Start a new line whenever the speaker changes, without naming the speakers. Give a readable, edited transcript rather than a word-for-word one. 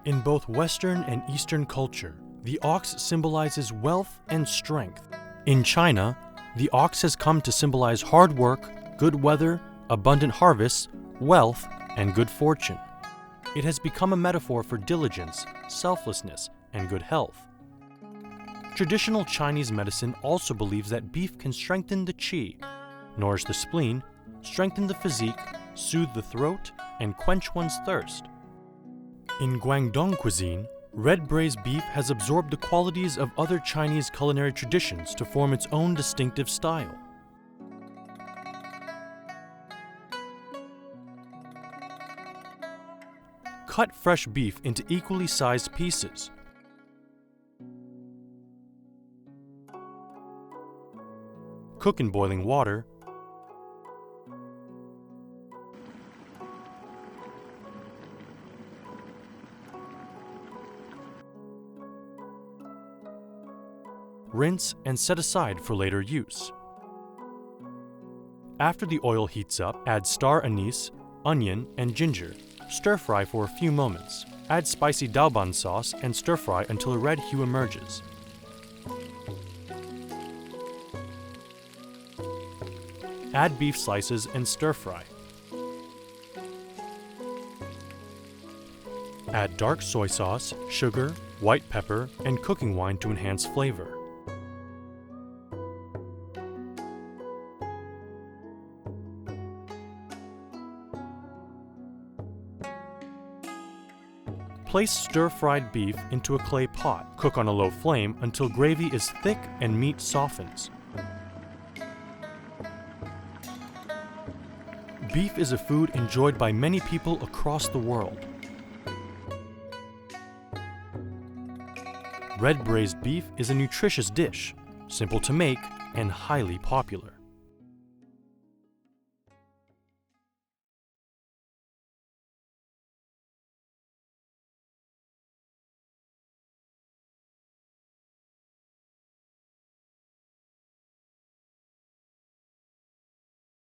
In both Western and Eastern culture, the ox symbolizes wealth and strength. In China, the ox has come to symbolize hard work, good weather, abundant harvests, wealth, and good fortune. It has become a metaphor for diligence, selflessness, and good health. Traditional Chinese medicine also believes that beef can strengthen the qi, nourish the spleen, strengthen the physique, soothe the throat, and quench one's thirst. In Guangdong cuisine, red braised beef has absorbed the qualities of other Chinese culinary traditions to form its own distinctive style. Cut fresh beef into equally sized pieces. Cook in boiling water. Rinse and set aside for later use. After the oil heats up, add star anise, onion, and ginger. Stir fry for a few moments. Add spicy daoban sauce and stir fry until a red hue emerges. Add beef slices and stir fry. Add dark soy sauce, sugar, white pepper, and cooking wine to enhance flavor. Place stir-fried beef into a clay pot. Cook on a low flame until gravy is thick and meat softens. Beef is a food enjoyed by many people across the world. Red braised beef is a nutritious dish, simple to make and highly popular.